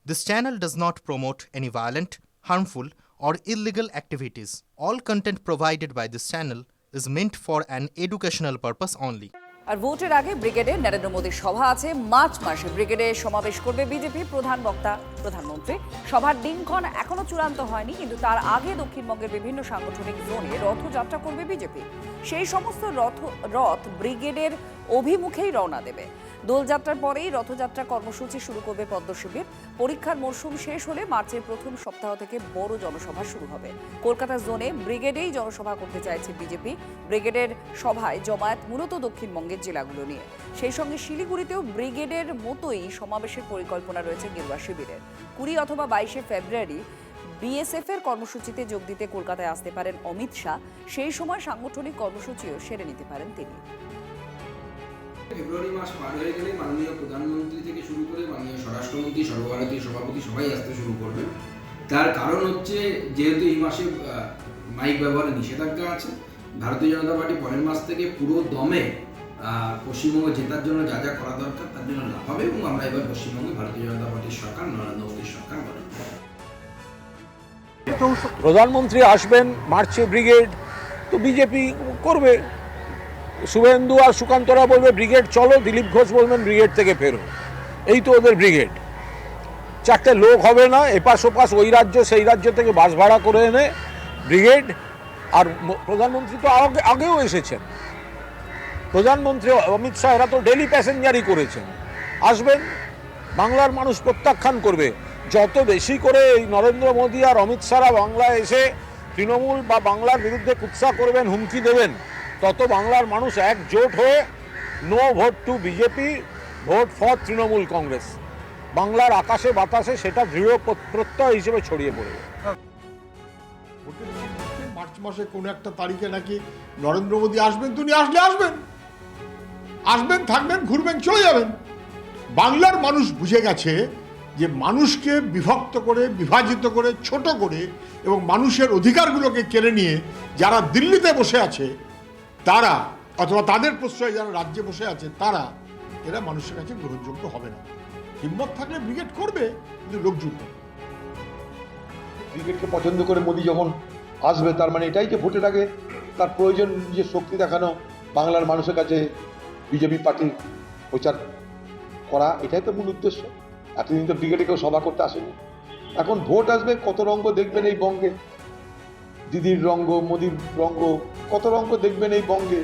This channel does not promote any violent, harmful, or illegal activities. All content provided by this channel is meant for an educational purpose only. আর ভোটের আগে ব্রিগেডে নরেন্দ্র মোদীর সভা আছে March মাসে। ব্রিগেডে সমাবেশ করবে বিজেপি প্রধান বক্তা প্রধানমন্ত্রী। সভার দিনক্ষণ এখনো চূড়ান্ত হয়নি, কিন্তু তার আগে দক্ষিণবঙ্গের বিভিন্ন সাংগঠনিক জোনে রথযাত্রা করবে বিজেপি। সেই সমস্ত রথ ব্রিগেডের অভিমুখেই রওনা দেবে। দোলযাত্রার পরেই রথযাত্রা কর্মসূচি শুরু করবে পদ্ম শিবির। পরীক্ষার মরশুম শেষ হলে মার্চের প্রথম সপ্তাহ থেকে বড় জনসভা শুরু হবে। কলকাতা জোনে ব্রিগেডেই জনসভা করতে চাইছে বিজেপি। ব্রিগেডের সভায় জমায়েত মূলত দক্ষিণবঙ্গের জেলাগুলো নিয়ে। সেই সঙ্গে শিলিগুড়িতেও ব্রিগেডের মতোই সমাবেশের পরিকল্পনা রয়েছে গেরুয়া শিবিরের। 20 অথবা 22 ফেব্রুয়ারি বিএসএফ এর কর্মসূচিতে যোগ দিতে কলকাতায় আসতে পারেন অমিত শাহ। সেই সময় সাংগঠনিক কর্মসূচিও সেরে নিতে পারেন তিনি। ফেব্রুয়ারি মাস পার হয়ে গেলে মাননীয় প্রধানমন্ত্রী থেকে শুরু করে মাননীয় স্বরাষ্ট্রমন্ত্রী, সর্বভারতীয় সভাপতি সবাই আসতে শুরু করবে। তার কারণ হচ্ছে, যেহেতু এই মাসে মাইক ব্যবহারে নিষেধাজ্ঞা আছে, ভারতীয় জনতা পার্টি পরের মাস থেকে পুরো দমে পশ্চিমবঙ্গ জেতার জন্য যা যা করা দরকার তার জন্য লাফাবে, এবং আমরা এবার পশ্চিমবঙ্গে ভারতীয় জনতা পার্টির সরকার, নরেন্দ্র মোদীর সরকার গঠন করব। প্রধানমন্ত্রী আসবেন মার্চে, ব্রিগেড তো বিজেপি করবে। শুভেন্দু আর সুকান্তরা বলবে ব্রিগেড চলো, দিলীপ ঘোষ বলবেন ব্রিগেড থেকে ফেরো। এই তো ওদের ব্রিগেড। চারটে লোক হবে না, এপাশ ওপাশ, ওই রাজ্য সেই রাজ্য থেকে বাস ভাড়া করে এনে ব্রিগেড। আর প্রধানমন্ত্রী তো আগেও এসেছেন, প্রধানমন্ত্রী অমিত শাহ, এরা তো ডেলি প্যাসেঞ্জারই করেছেন। আসবেন, বাংলার মানুষ প্রত্যাখ্যান করবে। যত বেশি করে এই নরেন্দ্র মোদী আর অমিত শাহরা বাংলায় এসে তৃণমূল বা বাংলার বিরুদ্ধে কুৎসা করবেন, হুমকি দেবেন, তত বাংলার মানুষ একজোট হয়ে no vote to BJP, vote for Trinamool Congress, বাংলার আকাশে বাতাসে সেটা দৃঢ় প্রত্যয় হিসেবে ছড়িয়ে পড়বে। মার্চ মাসে কোনো একটা তারিখে নাকি নরেন্দ্র মোদী আসবেন, তিনি আসবেন, থাকবেন, ঘুরবেন, চলে যাবেন। বাংলার মানুষ বুঝে গেছে যে মানুষকে বিভক্ত করে, বিভাজিত করে, ছোট করে এবং মানুষের অধিকারগুলোকে কেড়ে নিয়ে যারা দিল্লিতে বসে আছে তারা, অথবা তাদের প্রশ্রয়ে যারা রাজ্যে বসে আছে তারা, এরা মানুষের কাছে গ্রহণযোগ্য হবে না। হিম্মত থাকলে ব্রিগেড করবে, কিন্তু লোকজন ব্রিগেডকে পছন্দ করে মোদী যখন আসবে, তার মানে এটাই যে ভোটের আগে তার প্রয়োজন নিজের শক্তি দেখানো, বাংলার মানুষের কাছে বিজেপি পার্টি প্রচার করা, এটাই তো মূল উদ্দেশ্য। এতদিন তো ব্রিগেডে কেউ সভা করতে আসেনি। এখন ভোট আসবে, কত রঙ্গ দেখবেন এই বঙ্গে, দিদির রঙ্গ, মোদির রঙ্গ, কত রঙ্গ দেখবেন এই বঙ্গে।